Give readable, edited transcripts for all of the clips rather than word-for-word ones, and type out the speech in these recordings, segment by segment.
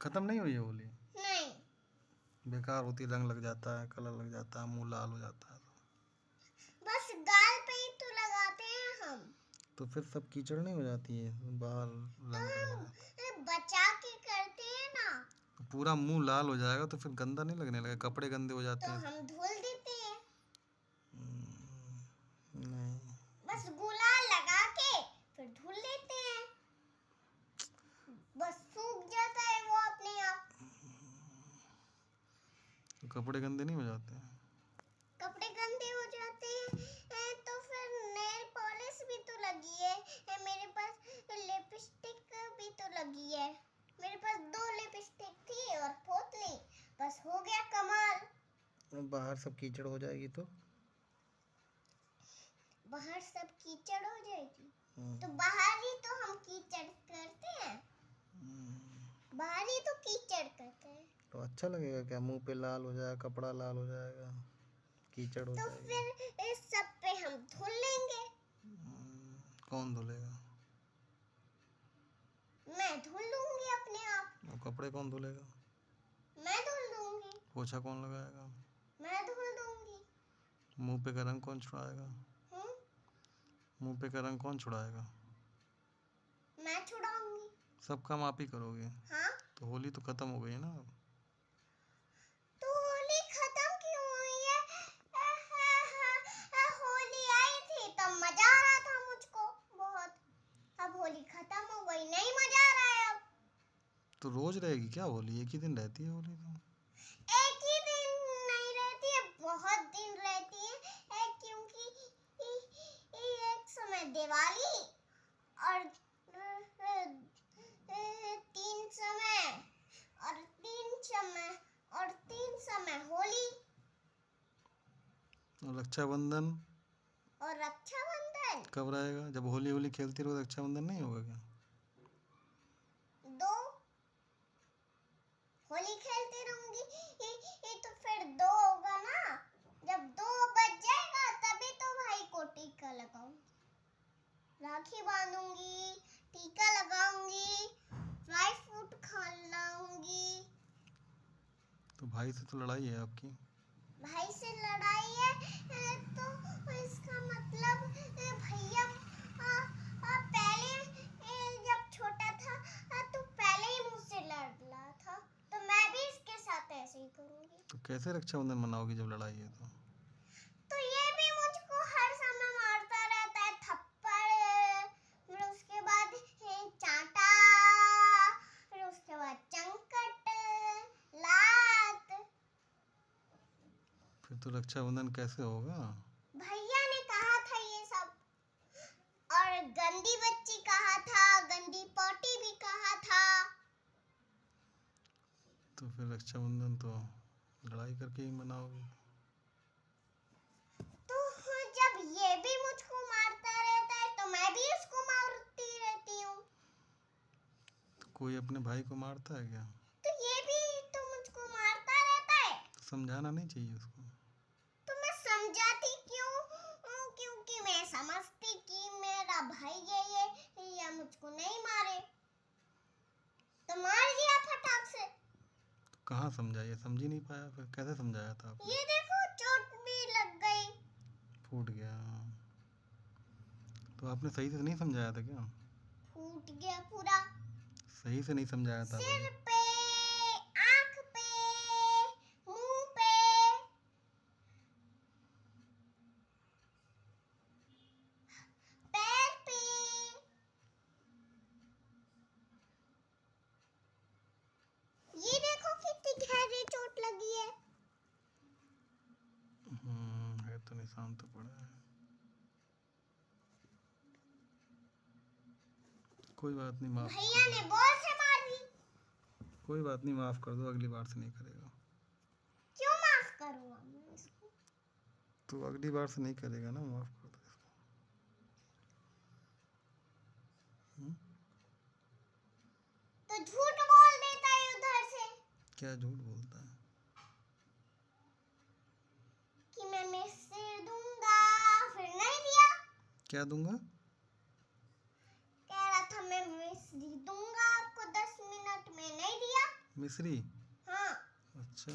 खत्म नहीं हुई है होली? नहीं, बेकार होती, रंग लग जाता है, कलर लग जाता है, मुंह लाल हो जाता है। बस गाल पे ही तो लगाते हैं हम। तो फिर सब कीचड़ नहीं हो जाती है, बाहर तो रंग लग हम जाता बचा के करते हैं ना, है। पूरा मुंह लाल हो जाएगा तो फिर गंदा नहीं लगने लगेगा, कपड़े गंदे हो जाते तो हैं। हम धुल देते हैं। नहीं, बस गुलाल लगा के फिर धुल लेते हैं, बस सूख जाता है वो अपने आप। तो कपड़े गंदे नहीं हो जाते हैं? कपड़े गंदे हो जाते हैं तो फिर नेल पॉलिश भी तो लगी है, मेरे पास लिपस्टिक भी तो लगी है। मेरे पास 2 लिपस्टिक थी और पोतली, बस हो गया कमाल। बाहर सब कीचड़ हो जाएगी तो? बाहर सब कीचड़ हो जाएगी तो बाहर ही तो हम कीचड़ करते हैं, बाहर ही तो कीचड़ करते हैं। तो अच्छा लगेगा क्या? मुंह पे लाल हो जाएगा, कपड़ा लाल हो जाएगा, कीचड़ हो तो जाएगी। फिर इस सब पे हम धुल लेंगे। कौन धुलेगा? मैं धुल लूंगी अपने आप। और कपड़े कौन धुलेगा? मैं धुल लूंगी। पोछा कौन लगाएगा? मैं धुल दूंगी। मुंह पे का रंग कौन छुड़ाएगा? मुंह पे का रंग कौन छुड़ाएगा? मैं छुड़ाऊंगी। सब काम आप ही करोगे? हाँ, तो होली तो खत्म हो गई है ना अब। तो होली खत्म क्यों हुई है? होली आई थी तब मजा आ रहा था मुझको बहुत, अब होली खत्म हो गई, नहीं मजा आ रहा है अब। तो रोज रहेगी क्या होली? एक ही दिन रहती है होली तो? एक ही दिन नहीं रहती है, बहुत दिन रहती है, क्योंकि एक समय दिवाली और 3 समय होली और रक्षाबंधन और रक्षाबंधन कब रहेगा? जब होली होली खेलती रहो रक्षाबंधन नहीं होगा क्या? 2। होली खेलती रहूंगी ये तो फिर 2 होगा ना, जब 2 बज जाएगा तभी तो भाई को टीका लगाऊंगी, राखी बांधूंगी, टीका लगाऊंगी, ड्राई फ्रूट खिलाऊंगी। तो भाई से तो लड़ाई है आपकी? भाई से लड़ाई है तो इसका मतलब भैया पहले जब छोटा था तो पहले ही मुझसे लड़ रहा था, तो मैं भी इसके साथ ऐसे ही करूंगी। तो कैसे रक्षाबंधन मनाओगी जब लड़ाई है तो ये भी मुझको हर समय मारता रहता है थप्पड़, फिर उसके बाद चांटा, फिर उसके बाद चंकट, लात। फिर तो रक्षाबंधन कैसे होगा? भैया ने कहा था ये सब, और गंदी बच्ची कहा था, गंदी पोटी भी कहा था। तो फिर रक्षाबंधन तो लड़ाई करके ही मनाओगे। तो जब ये भी मुझको मारता रहता है तो मैं भी उसको मारती रहती हूँ। तो कोई अपने भाई को मारता है क्या? तो ये भी तो मुझको मारता रहता है। तो समझाना नहीं चाहिए उसको? तो मैं समझाती क्यों? क्योंकि मैं समझती कि मेरा भाई ये मुझको नहीं मारे, तो मार दिया फटाक से। तो कहाँ समझाइए? समझ ही नहीं पाया, फिर कैसे समझाया था आपने? ये देखो चोट भी लग गई। फूट गया? तो आपने सही से नहीं समझाया था क्या? फूट गया पूरा, सही से नहीं समझाया था सिर भाई? पे, आँख पे, मुंह पे, पैर पे। ये देखो कितनी गहरी चोट लगी है। है तो निशान तो पड़ा है। कोई बात नहीं, माफ भैया ने बॉल से मारी। कोई बात नहीं, माफ कर दो, अगली बार से नहीं करेगा। क्यों माफ करूँ मैं इसको? तो अगली बार से नहीं करेगा ना, माफ कर दो इसको। तो झूठ बोल देता है उधर से क्या झूठ बोलता है? कि मैं मिस्र दूंगा, फिर नहीं दिया। क्या दूंगा? कह रहा था मैं मिस्र दूंगा आपको 10 मिनट में, नहीं दिया। मिश्री? हाँ, अच्छा,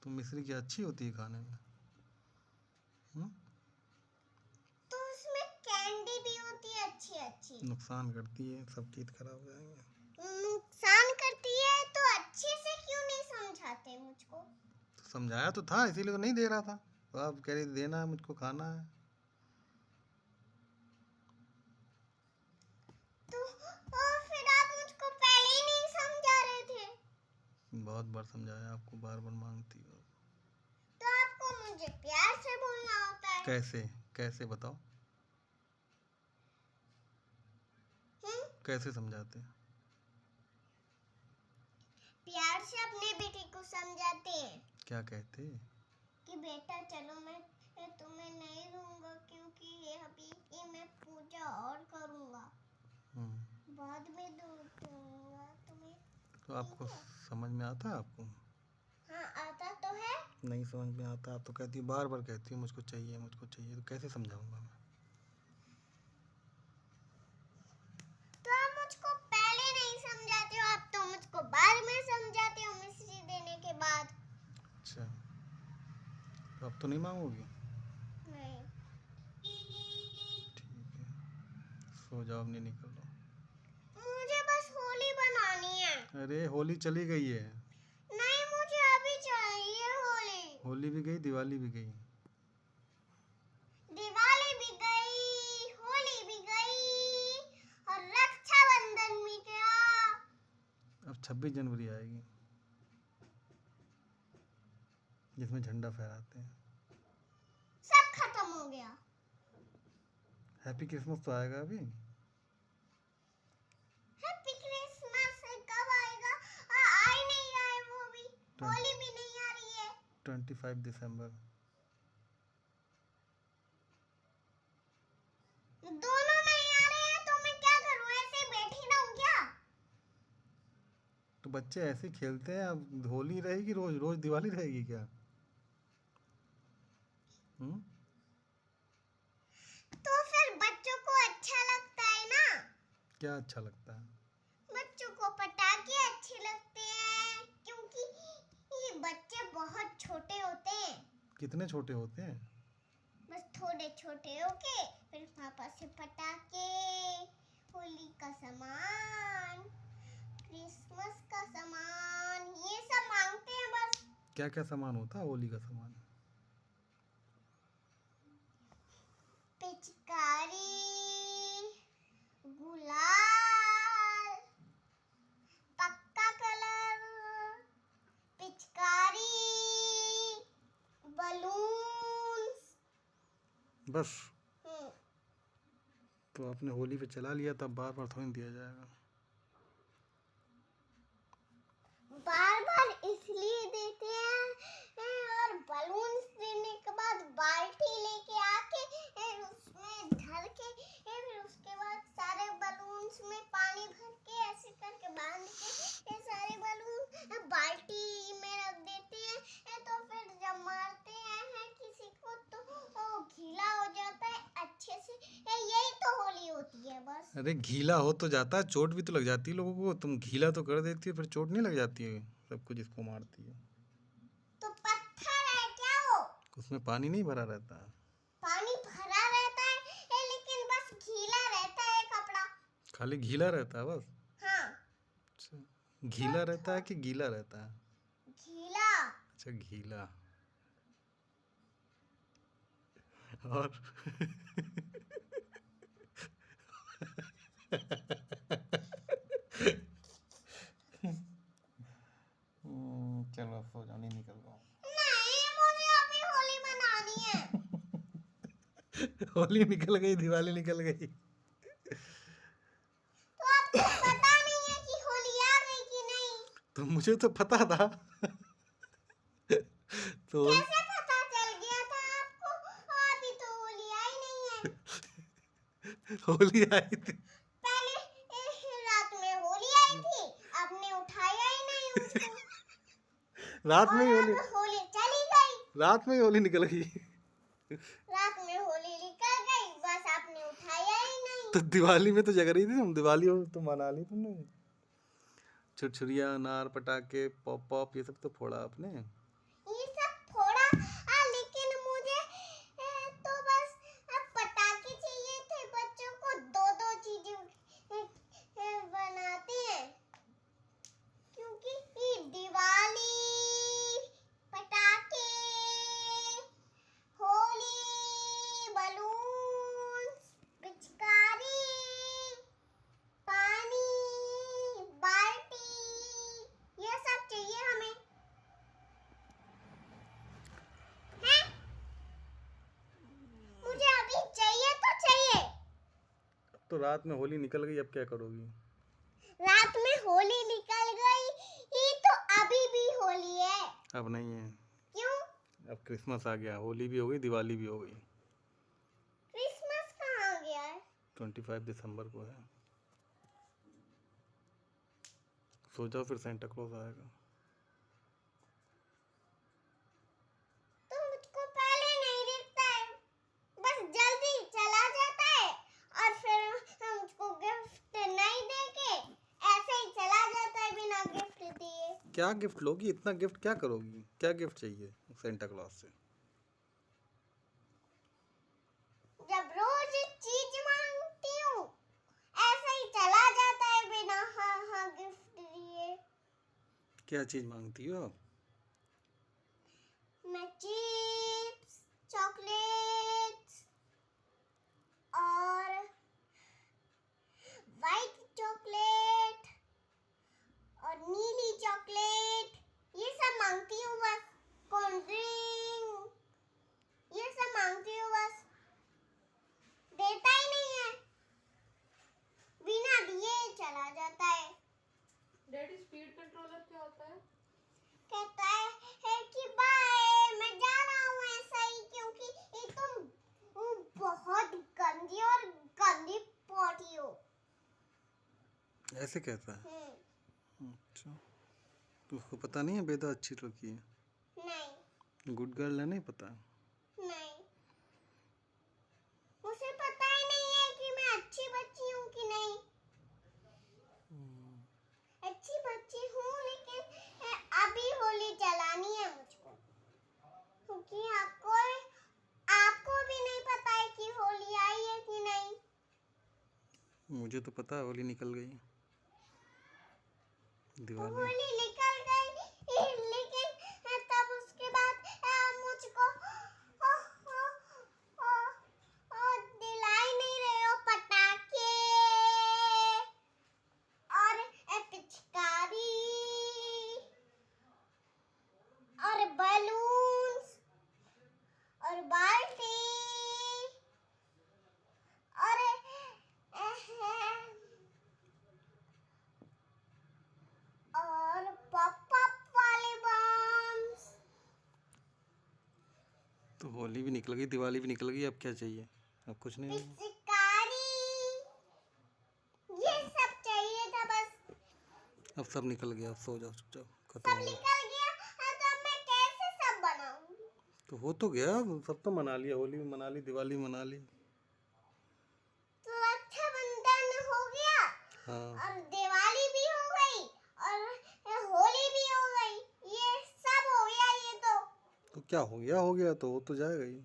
तो मिश्री क्या अच्छी होती है खाने में? हम्म? तो उसमें कैंडी भी होती है अच्छी अच्छी। नुकसान करती है, सब टीथ खराब हो जाएंगे। नुकसान करती है तो अच्छे से क्यों नहीं समझाते मुझको? तो समझाया तो था, इसीलिए तो नहीं दे रहा था। तो आप कह रहे देना है, मुझको खाना है। तो फिर आप मुझको पहले ही नहीं समझा रहे थे। बहुत बार समझाया आपको, बार बार मांगती हो। तो आपको मुझे प्यार से बोलना होता है। कैसे? कैसे बताओ, कैसे समझाते हैं? प्यार से अपने बेटे को समझाते हैं क्या कहते? कि बेटा चलो मैं तुम्हें नहीं दूंगा क्योंकि ये अभी ये मैं पूजा और करूंगा, बाद में दूंगा तुम्हें। तो आपको समझ में आता है आपको? हाँ, आता तो है। नहीं समझ में आता, आप तो कहती हो, बार बार कहती हो मुझको चाहिए मुझको चाहिए, तो कैसे समझाऊंगा मैं? तो आप मुझको पहले नहीं समझाते हो, आप तो मुझको बाद में समझाते हो मिश्री देने के बाद। अच्छा, तो अब तो नहीं मांगोगी? नहीं, ठीक है, सो जाओ, अब नहीं निकल लो। मुझे बस होली बनानी है। अरे होली चली गई है। नहीं, मुझे अभी चाहिए होली। होली भी गई, दिवाली भी गई। दिवाली भी गई, होली भी गई और रक्षाबंधन भी गया। अब 26 जनवरी आएगी, जिसमें झंडा फहराते हैं। सब खत्म हो गया। हैप्पी क्रिसमस तो आएगा अभी। हैप्पी क्रिसमस कब आएगा? आ ही नहीं रहा है वो भी। होली भी नहीं आ रही है। 25 दिसंबर। दोनों नहीं आ रहे हैं तो मैं क्या करूं? ऐसे बैठी रहूं क्या? तो बच्चे ऐसे ही खेलते हैं, अब होली रहेगी रोज रोज, दिवाली रहेगी क्या? हम्म? तो फिर बच्चों को अच्छा लगता है ना? क्या अच्छा लगता है? बच्चों को पटाखे अच्छे लगते हैं क्योंकि ये बच्चे बहुत छोटे होते हैं। कितने छोटे होते हैं? बस थोड़े छोटे होके फिर पापा से पटाखे, होली का सामान, क्रिसमस का सामान, ये सब मांगते हैं बस। क्या क्या सामान होता है होली का सामान? पिचकारी, गुलाल, पक्का कलर, पिचकारी, बलून्स। बस? तो आपने होली पे चला लिया, तब बार बार थोड़ी दिया जाएगा। बार बार इसलिए देते हैं और बलून्स देने के बाद बाल्टी लेके आके उसमें धर के फिर उसके बाद सारे बलून्स में पानी भर के ऐसे करके बांध के ये सारे बलून बाल्टी में रख देते हैं। तो फिर जब मारते हैं किसी को तो वो गीला हो जाता है अच्छे से। यही तो होली होती है बस। अरे गीला हो तो जाता है, चोट भी तो लग जाती है लोगों को। तुम गीला तो कर देती हो, फिर चोट नहीं लग जाती है सबको जिसको मारती है? तो पत्थर है क्या वो? उसमें पानी नहीं भरा रहता है? पानी भरा रहता है लेकिन बस गीला रहता है कपड़ा। खाली गीला रहता है बस? हाँ, अच्छा, गीला रहता है कि गीला रहता है? गीला। अच्छा, गीला। और चलो सो जाओ, नहीं निकल रहा हूँ। नहीं, मुझे अभी होली मनानी है। होली निकल गई, दिवाली निकल गई। तो आपको पता नहीं है कि होली आ गई कि नहीं? तो मुझे तो पता था। तो कैसे पता चल गया था आपको? अभी तो होली आई नहीं है। होली आई थी। पहले रात में होली आई थी, आपने उठाया ही नहीं उसको। रात में ही और होली, अब होली चली गई। रात में ही होली निकल गई। रात में होली निकल गई, बस आपने उठाया ही नहीं। तो दिवाली में तो जग रही थी तुम, दिवाली हो तो मना ली तुमने। छुरछुरिया, अनार, पटाखे, पॉप पॉप, ये सब तो फोड़ा आपने। ये सब फोड़ा लेकिन मुझे तो बस पटाखे चाहिए थे। बच्चों को दो दो चीजें बनाते हैं क्योंकि ये दिवाली, पटाखे, होली, बलून्स, पिचकारी, पानी, बाल्टी, ये सब चाहिए हमें। हैं? मुझे अभी चाहिए तो चाहिए। अब तो रात में होली निकल गई, अब क्या करोगी? रात में होली निकल गई, ये तो अभी भी होली है। अब नहीं है, क्यों? अब क्रिसमस आ गया, होली भी हो गई, दिवाली भी हो गई। क्रिसमस कहाँ गया है? 25 दिसंबर को है। सो जाओ, फिर सेंटा क्लॉज आएगा। तो मुझको पहले नहीं दिखता है, बस जल्दी चला जाता है और फिर मुझको गिफ्ट नहीं देके ऐसे ही चला जाता है बिना गिफ्ट दिए। क्या गिफ्ट लोगी? इतना गिफ्ट क्या करोगी? क्या गिफ्ट चाहिए सेंटा क्लॉज से? जब रोज चीज मांगती हूँ ऐसे ही चला जाता है बिना हाँ गिफ्ट दिए। क्या चीज मांगती हो आप? मैं चिप्स, चॉकलेट्स और वाइट चॉकलेट और नीली चॉकलेट, ये सब मांगती हूँ बस। कोल्ड ड्रिंक, ये सब मांगती हूँ बस। देता ही नहीं है, बिना दिए चला जाता है। डैडी स्पीड कंट्रोलर क्या होता है? कहता है कि बाय, मैं जा रहा हूँ ऐसा ही, क्योंकि ये तुम बहुत गंदी और गंदी पॉटी हो। ऐसे कहता है? अच्छा, तो उसको पता नहीं है बेदा अच्छी लड़की है? नहीं गुड गर्ल है, नहीं पता? नहीं, मुझे पता ही नहीं है कि मैं अच्छी बच्ची हूँ कि नहीं। अच्छी बच्ची हूँ लेकिन अभी होली जलानी है मुझको, क्योंकि आपको भी नहीं पता है कि होली आई है कि नहीं। मुझे तो पता है, होली निकल गई, दिवाली। होली निकल गई लेकिन तब उसके बाद मुझको दिलाई नहीं रहे हो पटाखे और पिचकारी और बलून्स और बाल्टी और पॉप वाले बम्स। तो होली भी निकल गई, दिवाली भी निकल गई, अब क्या चाहिए? अब कुछ नहीं है। पिचकारी, ये सब चाहिए था बस। अब सब निकल गया, अब सो जाओ चुपचाप, खत्म सब हो गया। निकल गया तो अब मैं कैसे सब बनाऊंगी? तो हो तो गया, सब तो मना लिया, होली भी मना ली, दिवाली मना ली। तो रक्षाबंधन हो गया हाँ, और दिवाली भी हो गई और होली भी हो गई, ये सब हो गया। ये तो क्या हो गया तो हो तो जाएगा ही।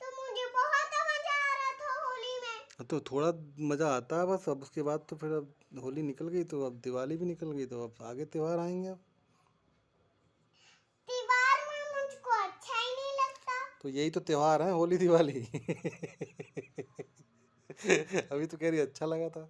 तो मुझे बहुत मजा आ रहा था होली में। तो थोड़ा मजा आता है बस, अब उसके बाद तो फिर अब होली निकल गई, तो अब दिवाली भी निकल गई, तो अब आगे त्योहार आएंगे। अब त्योहार में मुझको अच्छा ही नहीं लगता। तो यही तो त्योहार है, होली दिवाली। अभी तो कह रही अच्छा लगा था।